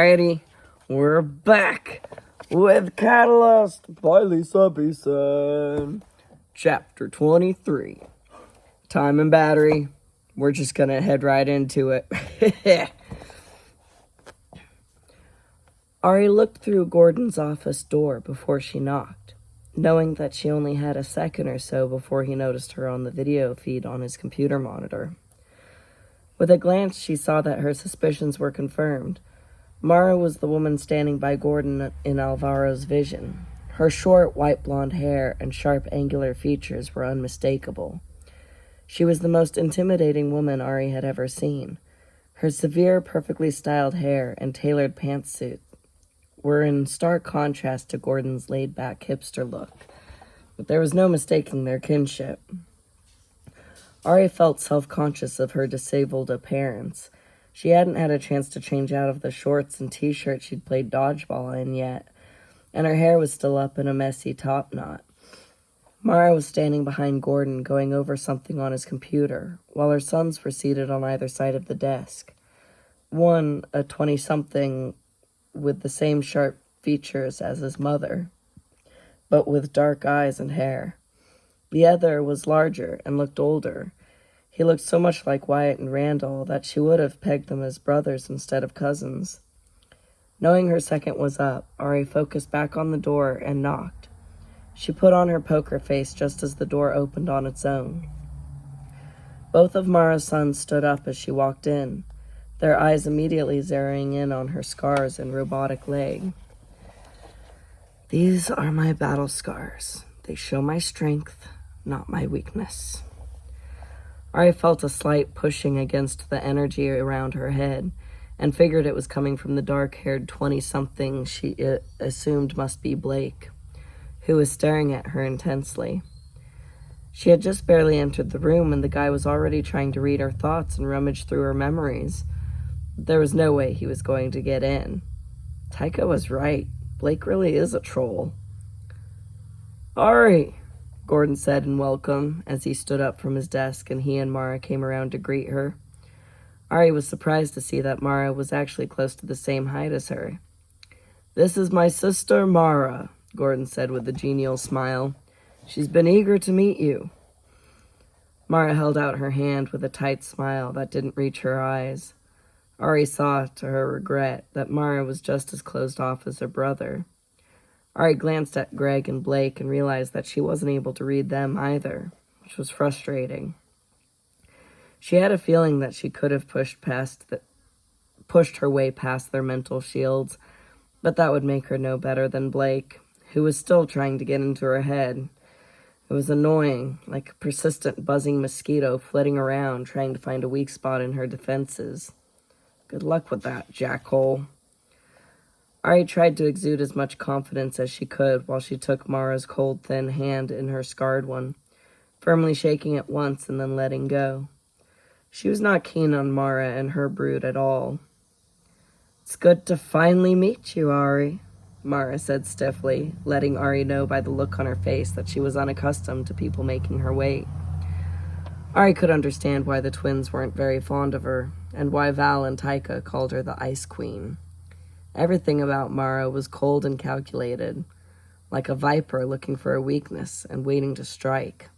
Alrighty, we're back with Catalyst by Lisa Beeson. Chapter 23. Time and battery. We're just gonna head right into it. Ari looked through Gordon's office door before she knocked, knowing that she only had a second or so before he noticed her on the video feed on his computer monitor. With a glance, she saw that her suspicions were confirmed. Mara was the woman standing by Gordon in Alvaro's vision. Her short, white blonde hair and sharp, angular features were unmistakable. She was the most intimidating woman Ari had ever seen. Her severe, perfectly styled hair and tailored pantsuit were in stark contrast to Gordon's laid-back hipster look, but there was no mistaking their kinship. Ari felt self-conscious of her disabled appearance. She hadn't had a chance to change out of the shorts and t-shirt she'd played dodgeball in yet, and her hair was still up in a messy top knot. Mara was standing behind Gordon, going over something on his computer, while her sons were seated on either side of the desk. One, a 20-something with the same sharp features as his mother, but with dark eyes and hair. The other was larger and looked older. He looked so much like Wyatt and Randall that she would have pegged them as brothers instead of cousins. Knowing her second was up, Ari focused back on the door and knocked. She put on her poker face just as the door opened on its own. Both of Mara's sons stood up as she walked in, their eyes immediately zeroing in on her scars and robotic leg. "These are my battle scars. They show my strength, not my weakness." Ari felt a slight pushing against the energy around her head and figured it was coming from the dark-haired 20-something she assumed must be Blake, who was staring at her intensely. She had just barely entered the room and the guy was already trying to read her thoughts and rummage through her memories. There was no way he was going to get in. Taika was right. Blake really is a troll. "Ari," Gordon said in welcome as he stood up from his desk and he and Mara came around to greet her. Ari was surprised to see that Mara was actually close to the same height as her. "This is my sister, Mara," Gordon said with a genial smile. "She's been eager to meet you." Mara held out her hand with a tight smile that didn't reach her eyes. Ari saw, to her regret, that Mara was just as closed off as her brother. Ari glanced at Greg and Blake and realized that she wasn't able to read them either, which was frustrating. She had a feeling that she could have pushed her way past their mental shields, but that would make her no better than Blake, who was still trying to get into her head. It was annoying, like a persistent buzzing mosquito flitting around trying to find a weak spot in her defenses. Good luck with that, jackhole. Ari tried to exude as much confidence as she could while she took Mara's cold, thin hand in her scarred one, firmly shaking it once and then letting go. She was not keen on Mara and her brood at all. "It's good to finally meet you, Ari," Mara said stiffly, letting Ari know by the look on her face that she was unaccustomed to people making her wait. Ari could understand why the twins weren't very fond of her, and why Val and Taika called her the Ice Queen. Everything about Mara was cold and calculated, like a viper looking for a weakness and waiting to strike.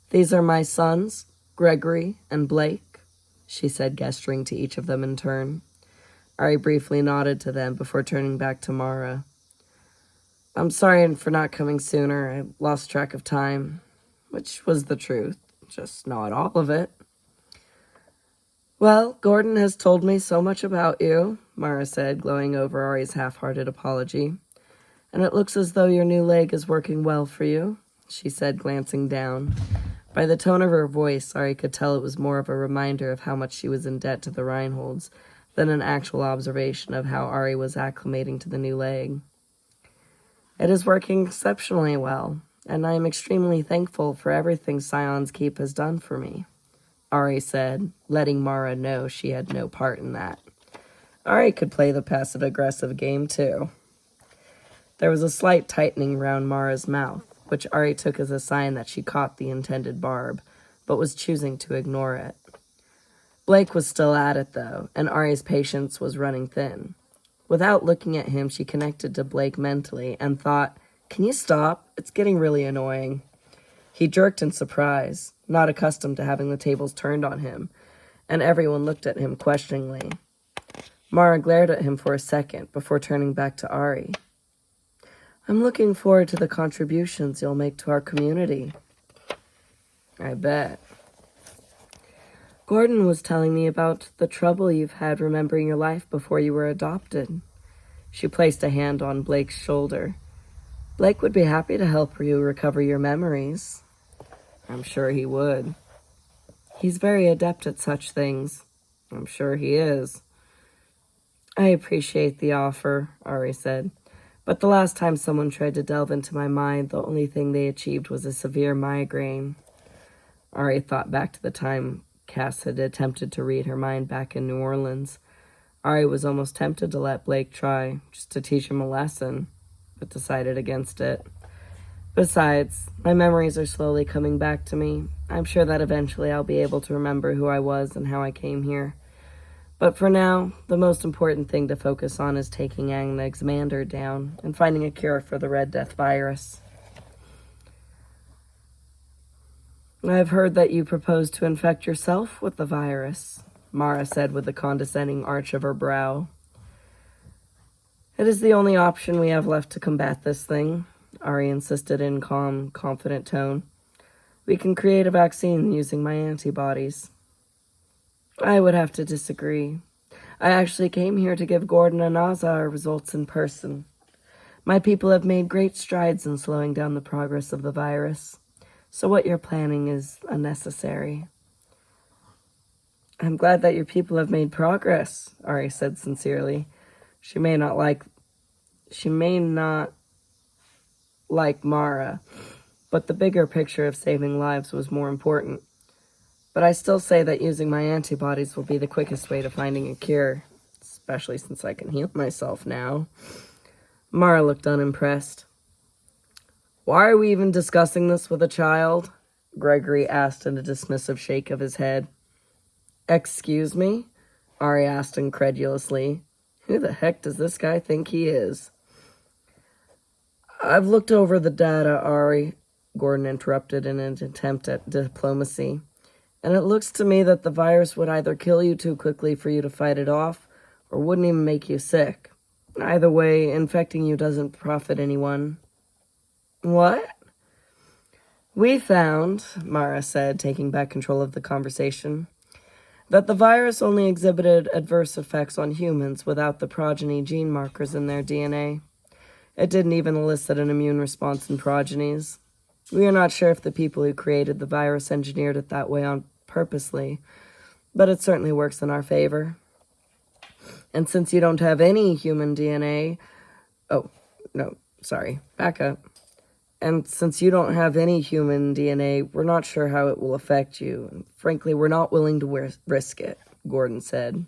"These are my sons, Gregory and Blake," she said, gesturing to each of them in turn. Ari briefly nodded to them before turning back to Mara. "I'm sorry for not coming sooner. I lost track of time," which was the truth, just not all of it. "Well, Gordon has told me so much about you," Mara said, glowing over Ari's half-hearted apology. "And it looks as though your new leg is working well for you," she said, glancing down. By the tone of her voice, Ari could tell it was more of a reminder of how much she was in debt to the Reinholds than an actual observation of how Ari was acclimating to the new leg. "It is working exceptionally well, and I am extremely thankful for everything Scion's Keep has done for me," Ari said, letting Mara know she had no part in that. Ari could play the passive-aggressive game, too. There was a slight tightening around Mara's mouth, which Ari took as a sign that she caught the intended barb, but was choosing to ignore it. Blake was still at it, though, and Ari's patience was running thin. Without looking at him, she connected to Blake mentally and thought, "Can you stop? It's getting really annoying." He jerked in surprise, not accustomed to having the tables turned on him, and everyone looked at him questioningly. Mara glared at him for a second before turning back to Ari. "I'm looking forward to the contributions you'll make to our community." "I bet." "Gordon was telling me about the trouble you've had remembering your life before you were adopted." She placed a hand on Blake's shoulder. "Blake would be happy to help you recover your memories." "I'm sure he would." "He's very adept at such things." "I'm sure he is." "I appreciate the offer," Ari said. "But the last time someone tried to delve into my mind, the only thing they achieved was a severe migraine." Ari thought back to the time Cass had attempted to read her mind back in New Orleans. Ari was almost tempted to let Blake try, just to teach him a lesson, but decided against it. "Besides, my memories are slowly coming back to me. I'm sure that eventually I'll be able to remember who I was and how I came here. But for now, the most important thing to focus on is taking Anaximander down and finding a cure for the Red Death virus." "I've heard that you propose to infect yourself with the virus," Mara said with a condescending arch of her brow. "It is the only option we have left to combat this thing," Ari insisted in calm, confident tone. "We can create a vaccine using my antibodies." "I would have to disagree. I actually came here to give Gordon and Naza our results in person. My people have made great strides in slowing down the progress of the virus, so what you're planning is unnecessary." "I'm glad that your people have made progress," Ari said sincerely. She may not like Mara, but the bigger picture of saving lives was more important. "But I still say that using my antibodies will be the quickest way to finding a cure, especially since I can heal myself now." Mara looked unimpressed. "Why are we even discussing this with a child?" Gregory asked in a dismissive shake of his head. "Excuse me?" Ari asked incredulously. "Who the heck does this guy think he is?" "I've looked over the data, Ari," Gordon interrupted in an attempt at diplomacy, "and it looks to me that the virus would either kill you too quickly for you to fight it off, or wouldn't even make you sick. Either way, infecting you doesn't profit anyone." "What?" "We found," Mara said, taking back control of the conversation, "that the virus only exhibited adverse effects on humans without the progeny gene markers in their DNA. It didn't even elicit an immune response in progenies. We are not sure if the people who created the virus engineered it that way on purposely, but it certainly works in our favor. And since you don't have any human DNA... Oh, no, sorry, back up. And since you don't have any human DNA, we're not sure how it will affect you. And frankly, we're not willing to risk it," Gordon said.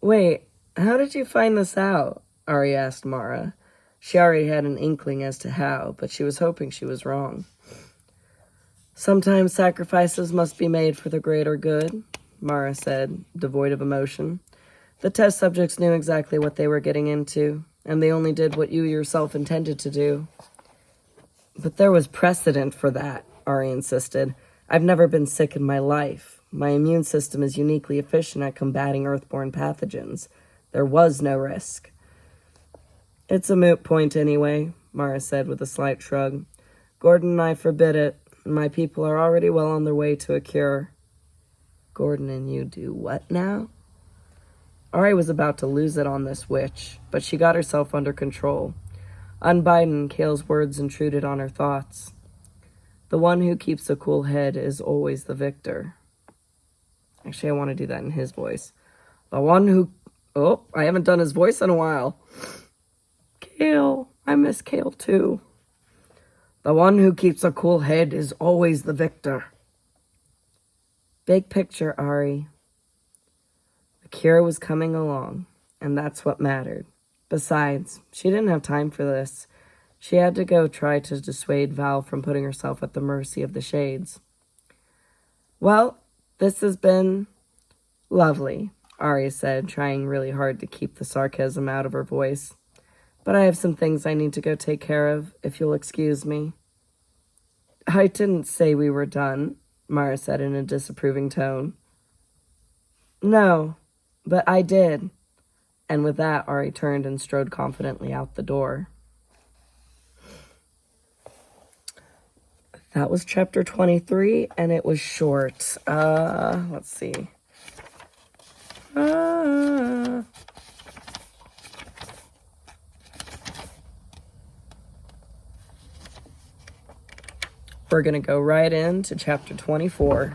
"Wait, how did you find this out?" Ari asked Mara. She already had an inkling as to how, but she was hoping she was wrong. "Sometimes sacrifices must be made for the greater good," Mara said, devoid of emotion. "The test subjects knew exactly what they were getting into, and they only did what you yourself intended to do." "But there was precedent for that," Ari insisted. "I've never been sick in my life. My immune system is uniquely efficient at combating earthborne pathogens. There was no risk." "It's a moot point anyway," Mara said with a slight shrug. "Gordon and I forbid it, and my people are already well on their way to a cure." "Gordon and you do what now?" Ari was about to lose it on this witch, but she got herself under control. Unbidden, Kale's words intruded on her thoughts. "The one who keeps a cool head is always the victor." Actually, I want to do that in his voice. "The one who..." Oh, I haven't done his voice in a while. "Kale, I miss Kale too." "The one who keeps a cool head is always the victor." Big picture, Ari. The cure was coming along, and that's what mattered. Besides, she didn't have time for this. She had to go try to dissuade Val from putting herself at the mercy of the Shades. "Well, this has been lovely," Ari said, trying really hard to keep the sarcasm out of her voice. "But I have some things I need to go take care of, if you'll excuse me." "I didn't say we were done," Mara said in a disapproving tone. "No, but I did." And with that, Ari turned and strode confidently out the door. That was chapter 23, and it was short. Let's see. We're going to go right into chapter 24.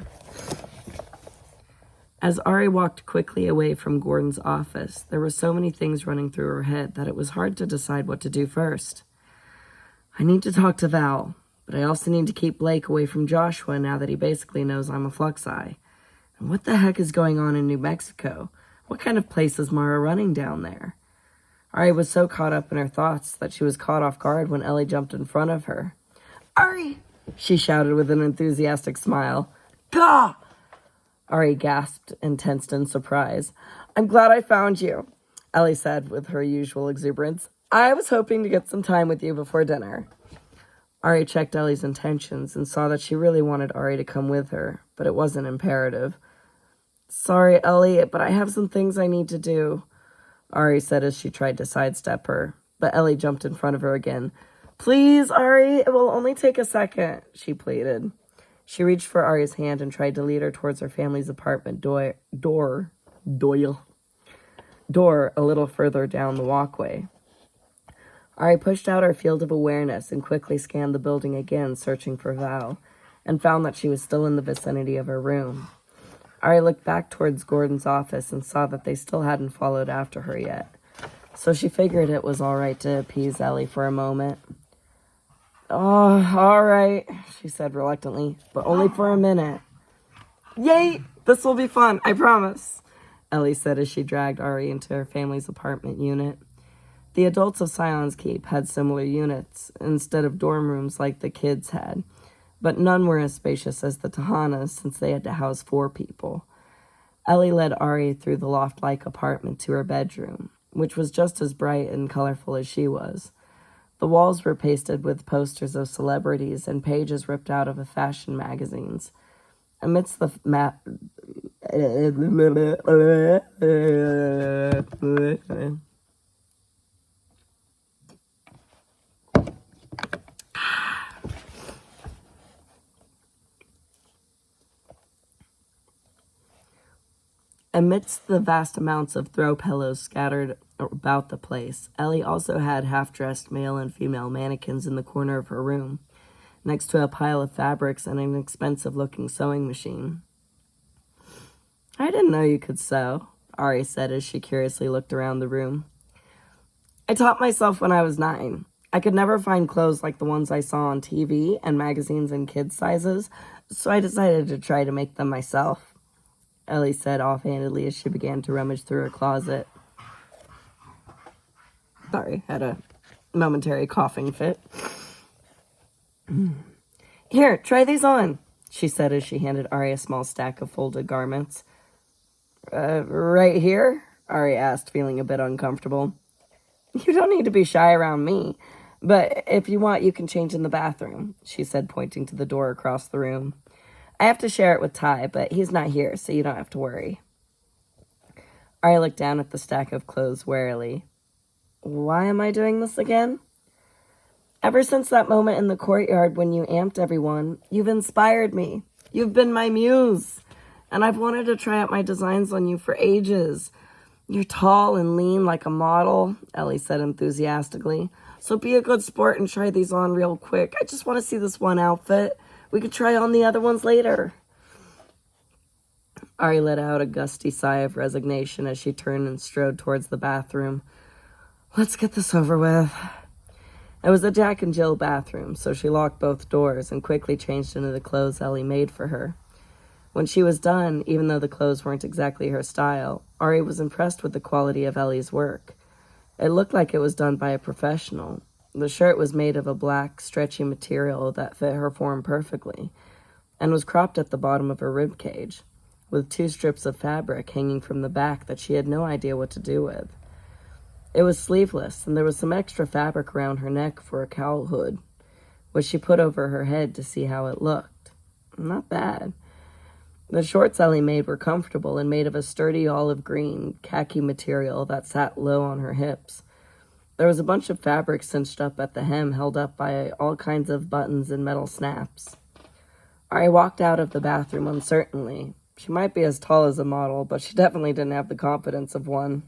As Ari walked quickly away from Gordon's office, there were so many things running through her head that it was hard to decide what to do first. I need to talk to Val, but I also need to keep Blake away from Joshua now that he basically knows I'm a Fluxi. And what the heck is going on in New Mexico? What kind of place is Mara running down there? Ari was so caught up in her thoughts that she was caught off guard when Ellie jumped in front of her. "Ari!" she shouted with an enthusiastic smile. "Gah!" Ari gasped and tensed in surprise. "I'm glad I found you," Ellie said with her usual exuberance. "I was hoping to get some time with you before dinner." Ari checked Ellie's intentions and saw that she really wanted Ari to come with her, but it wasn't imperative. "Sorry, Ellie, but I have some things I need to do," Ari said as she tried to sidestep her, but Ellie jumped in front of her again. "Please, Ari, it will only take a second," she pleaded. She reached for Ari's hand and tried to lead her towards her family's apartment door a little further down the walkway. Ari pushed out her field of awareness and quickly scanned the building again, searching for Val, and found that she was still in the vicinity of her room. Ari looked back towards Gordon's office and saw that they still hadn't followed after her yet, so she figured it was all right to appease Ellie for a moment. "Oh, all right," she said reluctantly, "but only for a minute." "Yay! This will be fun, I promise," Ellie said as she dragged Ari into her family's apartment unit. The adults of Scion's Keep had similar units, instead of dorm rooms like the kids had, but none were as spacious as the Tahanas since they had to house 4 people. Ellie led Ari through the loft-like apartment to her bedroom, which was just as bright and colorful as she was. The walls were pasted with posters of celebrities and pages ripped out of fashion magazines. Amidst the Amidst the vast amounts of throw pillows scattered about the place, Ellie also had half-dressed male and female mannequins in the corner of her room, next to a pile of fabrics and an expensive-looking sewing machine. "I didn't know you could sew," Ari said as she curiously looked around the room. "I taught myself when I was 9. I could never find clothes like the ones I saw on TV and magazines in kids' sizes, so I decided to try to make them myself," Ellie said offhandedly as she began to rummage through her closet. Sorry, had a momentary coughing fit. "Here, try these on," she said as she handed Ari a small stack of folded garments. Right here?" Ari asked, feeling a bit uncomfortable. "You don't need to be shy around me, but if you want, you can change in the bathroom," she said, pointing to the door across the room. "I have to share it with Ty, but he's not here, so you don't have to worry." Ari looked down at the stack of clothes warily. "Why am I doing this again?" "Ever since that moment in the courtyard when you amped everyone, you've inspired me. You've been my muse. And I've wanted to try out my designs on you for ages. You're tall and lean like a model," Ellie said enthusiastically. "So be a good sport and try these on real quick. I just want to see this one outfit. We could try on the other ones later." Ari let out a gusty sigh of resignation as she turned and strode towards the bathroom. "Let's get this over with." It was a Jack and Jill bathroom, so she locked both doors and quickly changed into the clothes Ellie made for her. When she was done, even though the clothes weren't exactly her style, Ari was impressed with the quality of Ellie's work. It looked like it was done by a professional. The shirt was made of a black, stretchy material that fit her form perfectly, and was cropped at the bottom of her rib cage. with 2 strips of fabric hanging from the back that she had no idea what to do with. It was sleeveless, and there was some extra fabric around her neck for a cowl hood, which she put over her head to see how it looked. Not bad. The shorts Ellie made were comfortable and made of a sturdy olive green, khaki material that sat low on her hips. There was a bunch of fabric cinched up at the hem, held up by all kinds of buttons and metal snaps. Ari walked out of the bathroom uncertainly. She might be as tall as a model, but she definitely didn't have the confidence of one.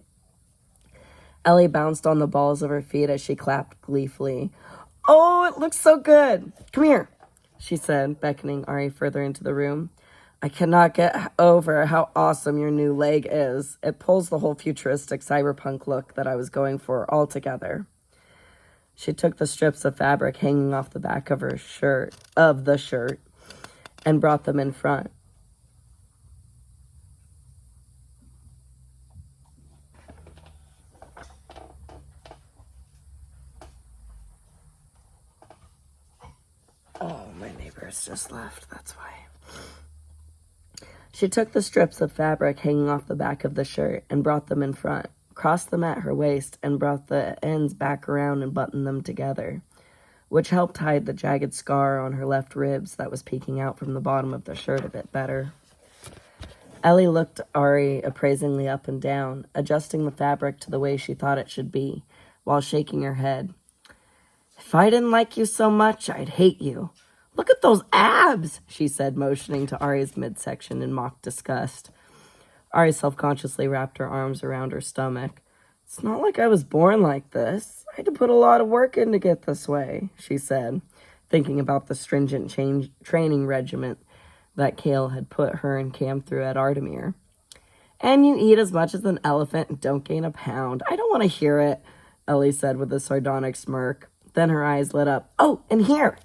Ellie bounced on the balls of her feet as she clapped gleefully. "Oh, it looks so good! Come here," she said, beckoning Ari further into the room. "I cannot get over how awesome your new leg is. It pulls the whole futuristic cyberpunk look that I was going for altogether." She took the strips of fabric hanging off the back of the shirt, and brought them in front. Oh, my neighbors just left, that's why. She took the strips of fabric hanging off the back of the shirt and brought them in front, crossed them at her waist, and brought the ends back around and buttoned them together, which helped hide the jagged scar on her left ribs that was peeking out from the bottom of the shirt a bit better. Ellie looked Ari appraisingly up and down, adjusting the fabric to the way she thought it should be, while shaking her head. "If I didn't like you so much, I'd hate you. Look at those abs," she said, motioning to Ari's midsection in mock disgust. Ari self-consciously wrapped her arms around her stomach. "It's not like I was born like this. I had to put a lot of work in to get this way," she said, thinking about the stringent training regimen that Kale had put her and Cam through at Artemir. "And you eat as much as an elephant and don't gain a pound. I don't want to hear it," Ellie said with a sardonic smirk. Then her eyes lit up. "Oh, and here,"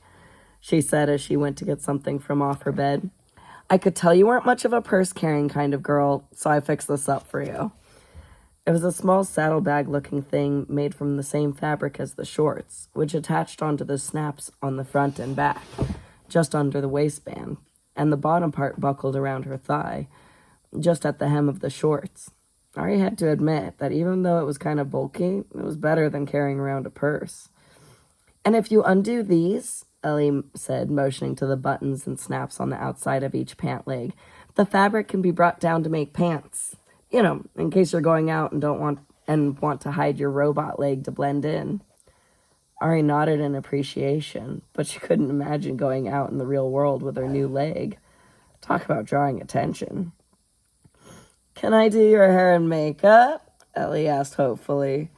she said as she went to get something from off her bed. "I could tell you weren't much of a purse-carrying kind of girl, so I fixed this up for you." It was a small saddlebag-looking thing made from the same fabric as the shorts, which attached onto the snaps on the front and back, just under the waistband, and the bottom part buckled around her thigh, just at the hem of the shorts. Ari had to admit that even though it was kind of bulky, it was better than carrying around a purse. "And if you undo these," Ellie said, motioning to the buttons and snaps on the outside of each pant leg, "the fabric can be brought down to make pants. You know, in case you're going out and want to hide your robot leg to blend in." Ari nodded in appreciation, but she couldn't imagine going out in the real world with her new leg. Talk about drawing attention. "Can I do your hair and makeup?" Ellie asked hopefully.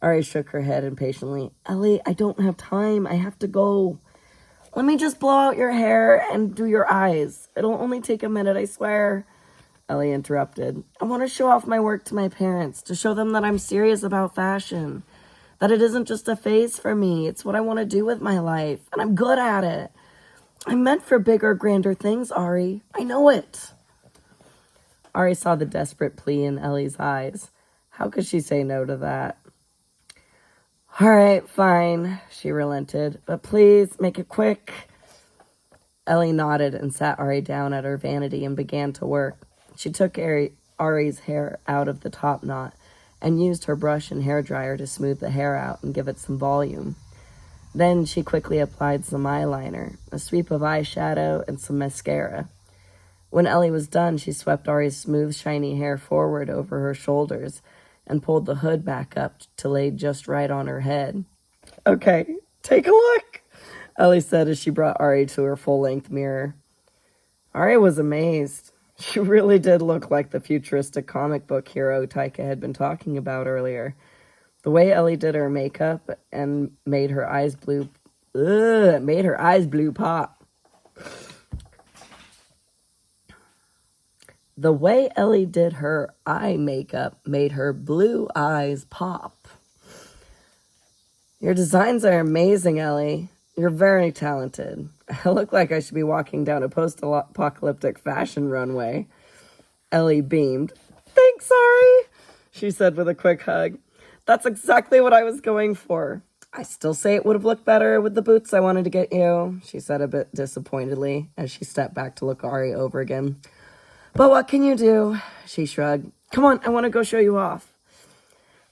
Ari shook her head impatiently. "Ellie, I don't have time. I have to go." "Let me just blow out your hair and do your eyes. It'll only take a minute, I swear," Ellie interrupted. "I want to show off my work to my parents, to show them that I'm serious about fashion, that it isn't just a phase for me. It's what I want to do with my life, and I'm good at it. I'm meant for bigger, grander things, Ari. I know it." Ari saw the desperate plea in Ellie's eyes. How could she say no to that? "All right, fine," she relented, "but please make it quick." Ellie nodded and sat Ari down at her vanity and began to work. She took Ari's hair out of the top knot and used her brush and hairdryer to smooth the hair out and give it some volume. Then she quickly applied some eyeliner, a sweep of eyeshadow, and some mascara. When Ellie was done, she swept Ari's smooth, shiny hair forward over her shoulders and pulled the hood back up to lay just right on her head. "Okay, take a look," Ellie said as she brought Ari to her full-length mirror. Ari was amazed. She really did look like the futuristic comic book hero Taika had been talking about earlier. The way Ellie did her makeup and made her eyes blue pop. The way Ellie did her eye makeup made her blue eyes pop. "Your designs are amazing, Ellie. You're very talented. I look like I should be walking down a post-apocalyptic fashion runway." Ellie beamed. "Thanks, Ari," she said with a quick hug. "That's exactly what I was going for. I still say it would have looked better with the boots I wanted to get you," she said a bit disappointedly as she stepped back to look Ari over again. But what can you do? She shrugged. Come on, I want to go show you off.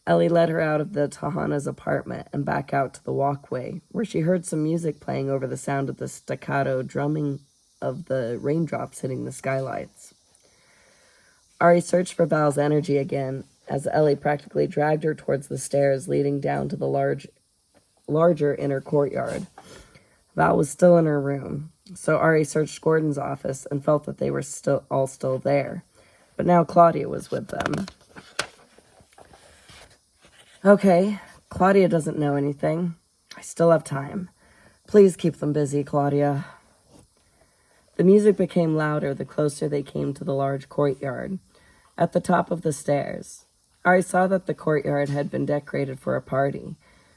Ellie led her out of the Tahana's apartment and back out to the walkway, where she heard some music playing over the sound of the staccato drumming of the raindrops hitting the skylights. Ari searched for Val's energy again, as Ellie practically dragged her towards the stairs leading down to the larger inner courtyard. Val was still in her room, so Ari searched Gordon's office and felt that they were all still there. But now Claudia was with them. Okay, Claudia doesn't know anything. I still have time. Please keep them busy, Claudia. The music became louder the closer they came to the large courtyard. At the top of the stairs, Ari saw that the courtyard had been decorated for a party,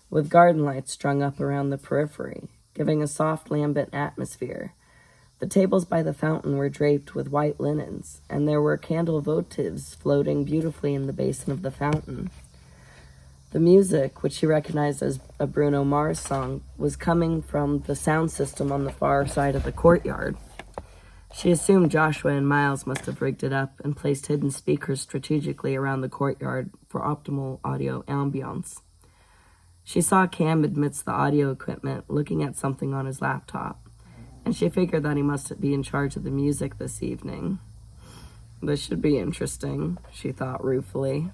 with garden lights strung up around the periphery, giving a soft lambent atmosphere. The tables by the fountain were draped with white linens, and there were candle votives floating beautifully in the basin of the fountain. The music, which she recognized as a Bruno Mars song, was coming from the sound system on the far side of the courtyard. She assumed Joshua and Miles must have rigged it up and placed hidden speakers strategically around the courtyard for optimal audio ambience. She saw Cam amidst the audio equipment looking at something on his laptop, and she figured that he must be in charge of the music this evening. This should be interesting, she thought ruefully.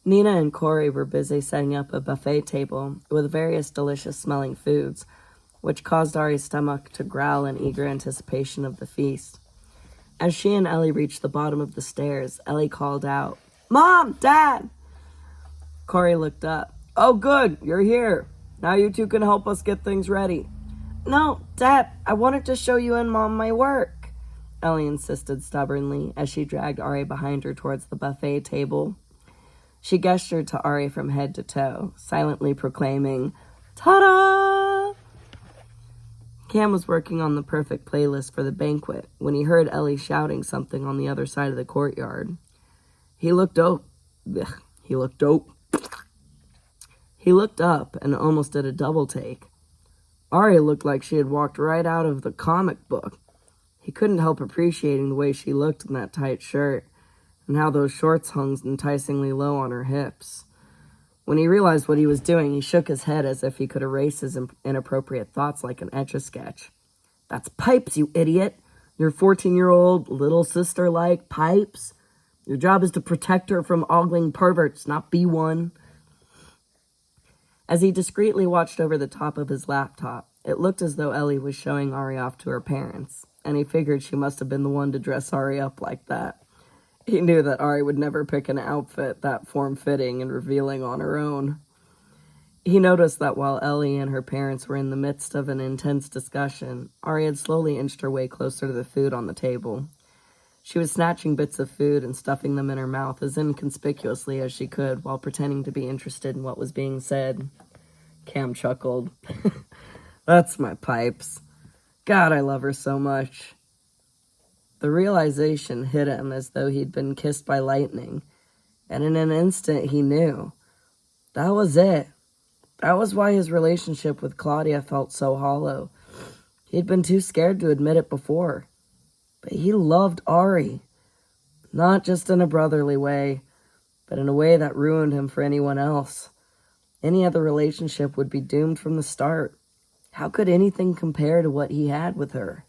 Nina and Corey were busy setting up a buffet table with various delicious-smelling foods, which caused Ari's stomach to growl in eager anticipation of the feast. As she and Ellie reached the bottom of the stairs, Ellie called out, "Mom! Dad!" Corey looked up. "Oh, good, you're here. Now you two can help us get things ready." "No, Dad, I wanted to show you and Mom my work," Ellie insisted stubbornly as she dragged Ari behind her towards the buffet table. She gestured to Ari from head to toe, silently proclaiming, "Ta-da!" Cam was working on the perfect playlist for the banquet when he heard Ellie shouting something on the other side of the courtyard. He looked up and almost did a double take. Ari looked like she had walked right out of the comic book. He couldn't help appreciating the way she looked in that tight shirt, and how those shorts hung enticingly low on her hips. When he realized what he was doing, he shook his head as if he could erase his inappropriate thoughts like an Etch-a-Sketch. "That's Pipes, you idiot! Your 14-year-old little sister-like Pipes. Your job is to protect her from ogling perverts, not be one." As he discreetly watched over the top of his laptop, it looked as though Ellie was showing Ari off to her parents, and he figured she must have been the one to dress Ari up like that. He knew that Ari would never pick an outfit that form-fitting and revealing on her own. He noticed that while Ellie and her parents were in the midst of an intense discussion, Ari had slowly inched her way closer to the food on the table. She was snatching bits of food and stuffing them in her mouth as inconspicuously as she could while pretending to be interested in what was being said. Cam chuckled. "That's my Pipes. God, I love her so much." The realization hit him as though he'd been kissed by lightning, and in an instant he knew. That was it. That was why his relationship with Claudia felt so hollow. He'd been too scared to admit it before. But he loved Ari. Not just in a brotherly way, but in a way that ruined him for anyone else. Any other relationship would be doomed from the start. How could anything compare to what he had with her?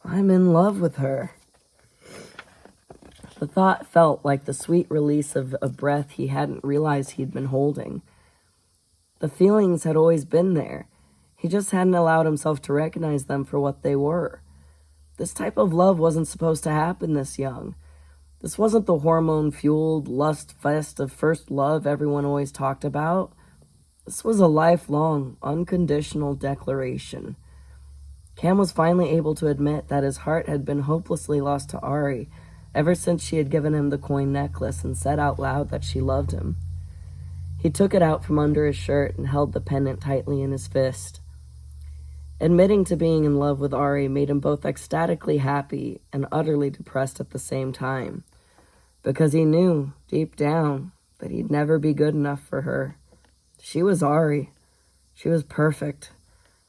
I'm in love with her. The thought felt like the sweet release of a breath he hadn't realized he'd been holding. The feelings had always been there. He just hadn't allowed himself to recognize them for what they were. This type of love wasn't supposed to happen this young. This wasn't the hormone-fueled lust fest of first love everyone always talked about. This was a lifelong, unconditional declaration. Cam was finally able to admit that his heart had been hopelessly lost to Ari ever since she had given him the coin necklace and said out loud that she loved him. He took it out from under his shirt and held the pendant tightly in his fist. Admitting to being in love with Ari made him both ecstatically happy and utterly depressed at the same time, because he knew, deep down, but he'd never be good enough for her. She was Ari. She was perfect.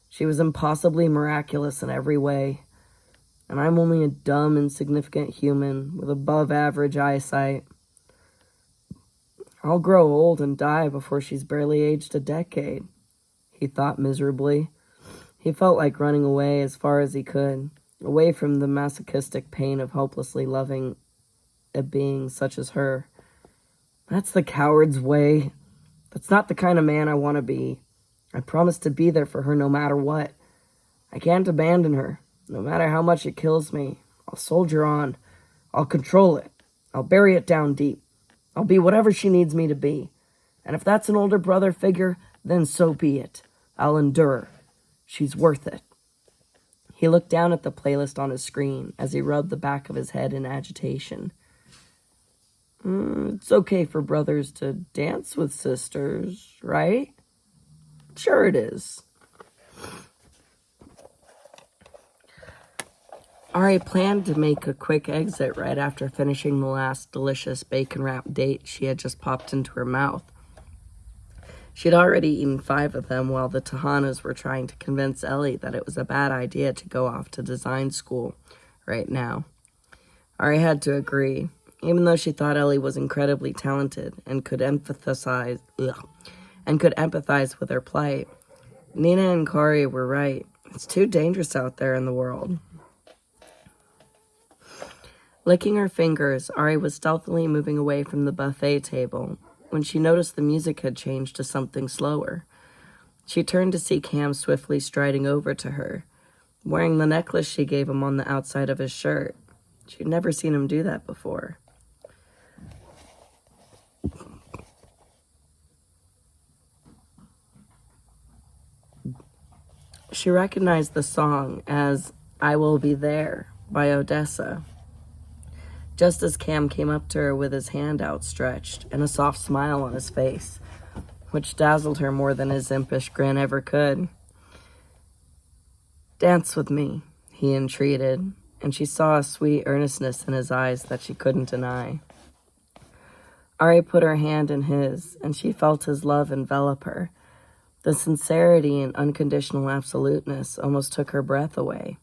She was impossibly miraculous in every way. And I'm only a dumb, insignificant human with above-average eyesight. I'll grow old and die before she's barely aged a decade, he thought miserably. He felt like running away as far as he could, away from the masochistic pain of hopelessly loving a being such as her. That's the coward's way. That's not the kind of man I want to be. I promised to be there for her no matter what. I can't abandon her, no matter how much it kills me. I'll soldier on. I'll control it. I'll bury it down deep. I'll be whatever she needs me to be. And if that's an older brother figure, then so be it. I'll endure. She's worth it. He looked down at the playlist on his screen as he rubbed the back of his head in agitation. It's okay for brothers to dance with sisters, right? Sure it is. Ari planned to make a quick exit right after finishing the last delicious bacon-wrapped date she had just popped into her mouth. She had already eaten 5 of them while the Tahanas were trying to convince Ellie that it was a bad idea to go off to design school right now. Ari had to agree, even though she thought Ellie was incredibly talented and could empathize with her plight. Nina and Kari were right. It's too dangerous out there in the world. Licking her fingers, Ari was stealthily moving away from the buffet table when she noticed the music had changed to something slower. She turned to see Cam swiftly striding over to her, wearing the necklace she gave him on the outside of his shirt. She'd never seen him do that before. She recognized the song as I Will Be There by Odessa. Just as Cam came up to her with his hand outstretched and a soft smile on his face, which dazzled her more than his impish grin ever could. Dance with me, he entreated, and she saw a sweet earnestness in his eyes that she couldn't deny. Ari put her hand in his, and she felt his love envelop her. The sincerity and unconditional absoluteness almost took her breath away.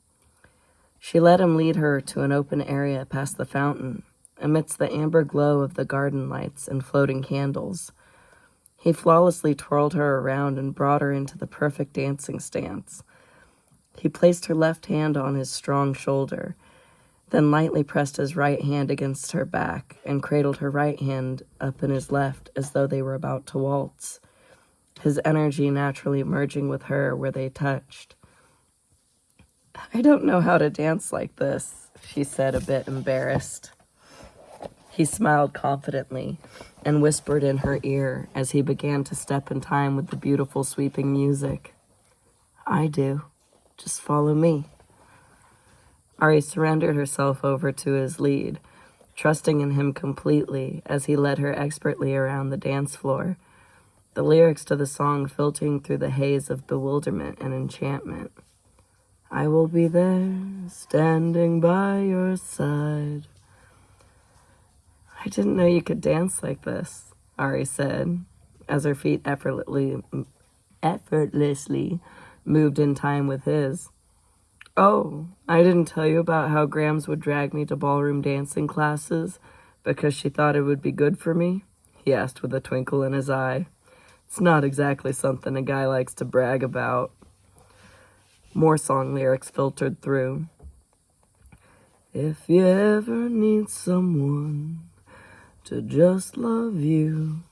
She let him lead her to an open area past the fountain, amidst the amber glow of the garden lights and floating candles. He flawlessly twirled her around and brought her into the perfect dancing stance. He placed her left hand on his strong shoulder, then lightly pressed his right hand against her back and cradled her right hand up in his left as though they were about to waltz, his energy naturally merging with her where they touched. I don't know how to dance like this, she said, a bit embarrassed. He smiled confidently and whispered in her ear as he began to step in time with the beautiful sweeping music. I do. Just follow me. Ari surrendered herself over to his lead, trusting in him completely as he led her expertly around the dance floor, the lyrics to the song filtering through the haze of bewilderment and enchantment. I will be there, standing by your side. I didn't know you could dance like this, Ari said, as her feet effortlessly moved in time with his. Oh, I didn't tell you about how Grams would drag me to ballroom dancing classes because she thought it would be good for me? He asked with a twinkle in his eye. It's not exactly something a guy likes to brag about. More song lyrics filtered through. If you ever need someone to just love you,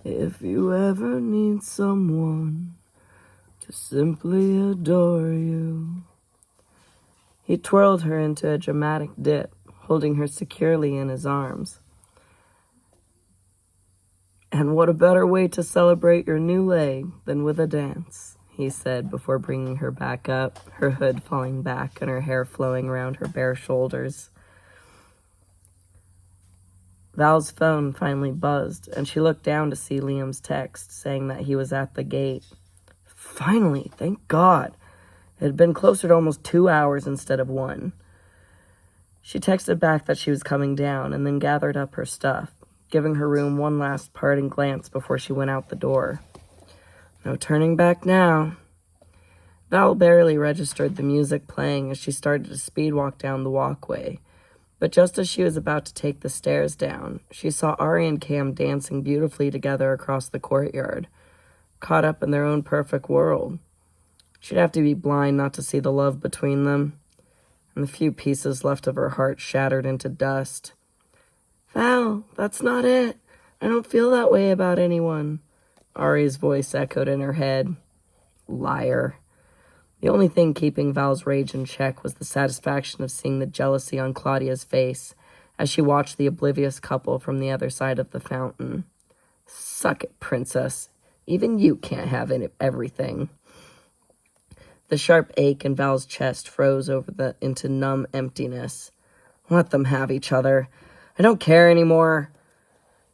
if you ever need someone to simply adore you. He twirled her into a dramatic dip, holding her securely in his arms. And what a better way to celebrate your new leg than with a dance, he said before bringing her back up, her hood falling back and her hair flowing around her bare shoulders. Val's phone finally buzzed, and she looked down to see Liam's text saying that he was at the gate. Finally, thank God. It had been closer to almost 2 hours instead of 1. She texted back that she was coming down and then gathered up her stuff, giving her room one last parting glance before she went out the door. No turning back now. Val barely registered the music playing as she started to speed walk down the walkway. But just as she was about to take the stairs down, she saw Ari and Cam dancing beautifully together across the courtyard, caught up in their own perfect world. She'd have to be blind not to see the love between them, and the few pieces left of her heart shattered into dust. Val, that's not it. I don't feel that way about anyone. Ari's voice echoed in her head. Liar. The only thing keeping Val's rage in check was the satisfaction of seeing the jealousy on Claudia's face as she watched the oblivious couple from the other side of the fountain. Suck it, princess. Even you can't have everything. The sharp ache in Val's chest froze into numb emptiness. Let them have each other. I don't care anymore.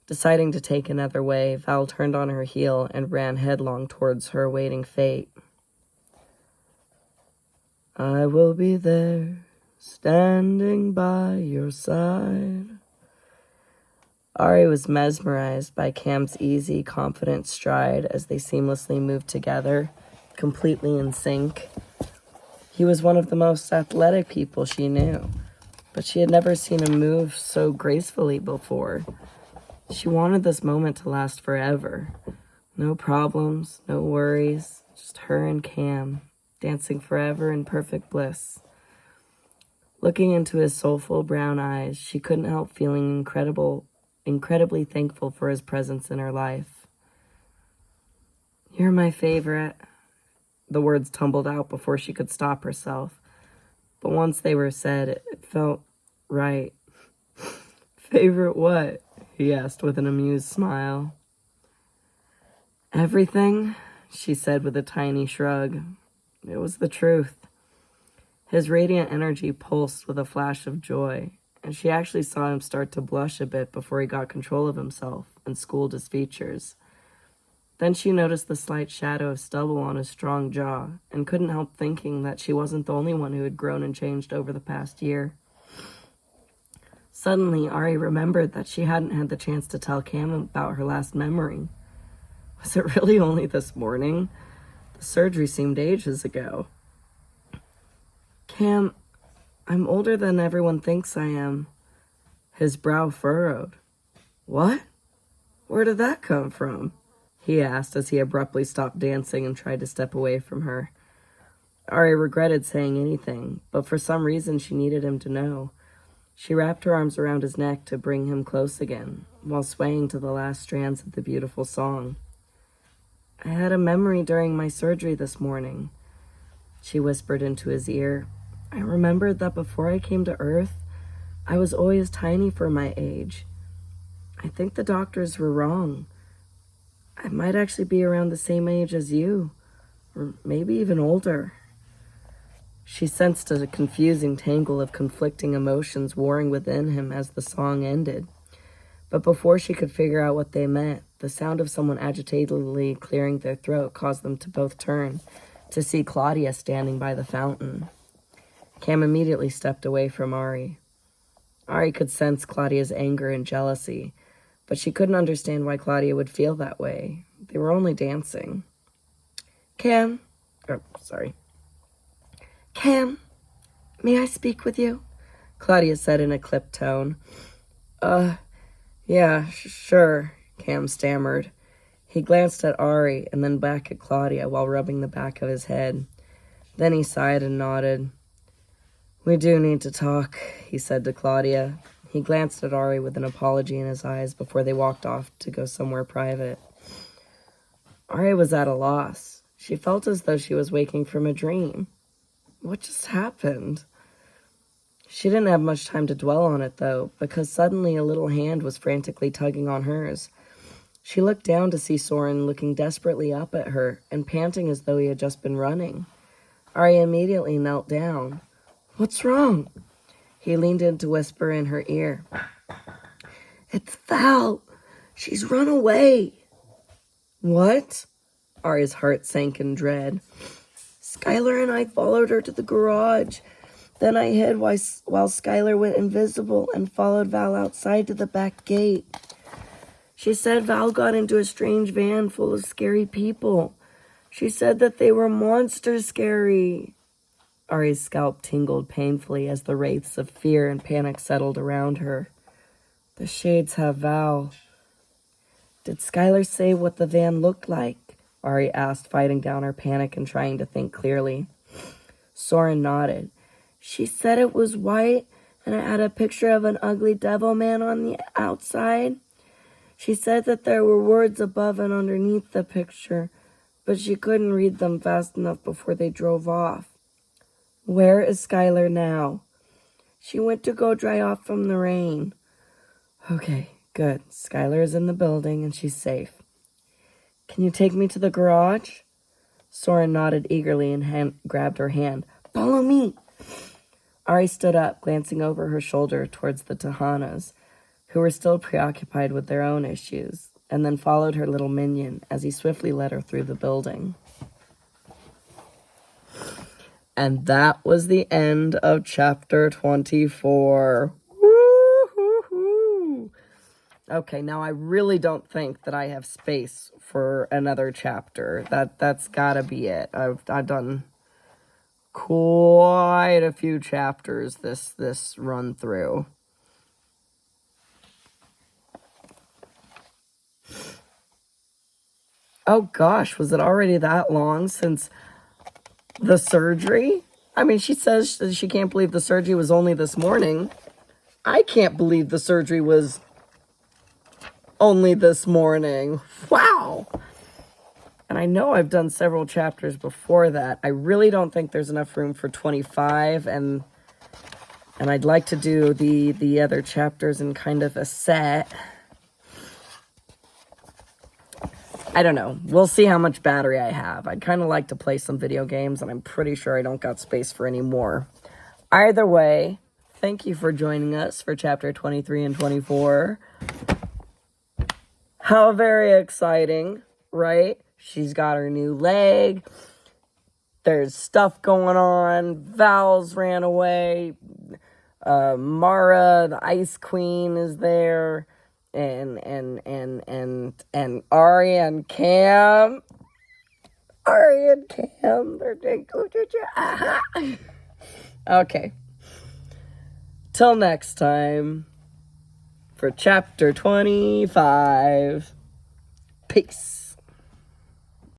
Deciding to take another way, Val turned on her heel and ran headlong towards her awaiting fate. I will be there, standing by your side. Ari was mesmerized by Cam's easy, confident stride as they seamlessly moved together, completely in sync. He was one of the most athletic people she knew, but she had never seen him move so gracefully before. She wanted this moment to last forever. No problems, no worries, just her and Cam, dancing forever in perfect bliss. Looking into his soulful brown eyes, she couldn't help feeling incredibly thankful for his presence in her life. You're my favorite. The words tumbled out before she could stop herself. But once they were said, it felt right. Favorite what? He asked with an amused smile. Everything, she said with a tiny shrug. It was the truth. His radiant energy pulsed with a flash of joy, and she actually saw him start to blush a bit before he got control of himself and schooled his features. Then she noticed the slight shadow of stubble on his strong jaw and couldn't help thinking that she wasn't the only one who had grown and changed over the past year. Suddenly, Ari remembered that she hadn't had the chance to tell Cam about her last memory. Was it really only this morning? The surgery seemed ages ago. Cam, I'm older than everyone thinks I am. His brow furrowed. What? Where did that come from? He asked as he abruptly stopped dancing and tried to step away from her. Ari regretted saying anything, but for some reason she needed him to know. She wrapped her arms around his neck to bring him close again, while swaying to the last strands of the beautiful song. I had a memory during my surgery this morning, she whispered into his ear. I remembered that before I came to Earth, I was always tiny for my age. I think the doctors were wrong. I might actually be around the same age as you, or maybe even older. She sensed a confusing tangle of conflicting emotions warring within him as the song ended. But before she could figure out what they meant, the sound of someone agitatedly clearing their throat caused them to both turn to see Claudia standing by the fountain. Cam immediately stepped away from Ari. Ari could sense Claudia's anger and jealousy, but she couldn't understand why Claudia would feel that way. They were only dancing. Cam, may I speak with you? Claudia said in a clipped tone. Yeah, sure, Cam stammered. He glanced at Ari and then back at Claudia while rubbing the back of his head. Then he sighed and nodded. We do need to talk, he said to Claudia. He glanced at Ari with an apology in his eyes before they walked off to go somewhere private. Ari was at a loss. She felt as though she was waking from a dream. What just happened? She didn't have much time to dwell on it, though, because suddenly a little hand was frantically tugging on hers. She looked down to see Soren looking desperately up at her and panting as though he had just been running. Ari immediately knelt down. What's wrong? He leaned in to whisper in her ear. It's Val. She's run away. What? Ari's heart sank in dread. Skylar and I followed her to the garage. Then I hid while Skylar went invisible and followed Val outside to the back gate. She said Val got into a strange van full of scary people. She said that they were monster scary. Ari's scalp tingled painfully as the wraiths of fear and panic settled around her. The shades have Val. Did Skylar say what the van looked like? Ari asked, fighting down her panic and trying to think clearly. Soren nodded. She said it was white and it had a picture of an ugly devil man on the outside. She said that there were words above and underneath the picture, but she couldn't read them fast enough before they drove off. Where is Skylar now? She went to go dry off from the rain. Okay, good. Skylar is in the building and she's safe. Can you take me to the garage? Soren nodded eagerly and grabbed her hand. Follow me. Ari stood up, glancing over her shoulder towards the Tahanas, who were still preoccupied with their own issues, and then followed her little minion as he swiftly led her through the building. And that was the end of chapter 24. Woo-hoo-hoo. Okay, now I really don't think that I have space for another chapter. That's gotta be it. I've done quite a few chapters this run through. Oh gosh, was it already that long since the surgery? I mean, she says she can't believe the surgery was only this morning. I can't believe the surgery was only this morning. Wow. And I know I've done several chapters before that. I really don't think there's enough room for 25, and I'd like to do the other chapters in kind of a set. I don't know. We'll see how much battery I have. I'd kind of like to play some video games, and I'm pretty sure I don't got space for any more. Either way, thank you for joining us for chapter 23 and 24. How very exciting, right? She's got her new leg. There's stuff going on. Val's ran away. Mara, the Ice Queen, is there. And Ari and Cam. They're doing okay. Till next time for chapter 25. Peace.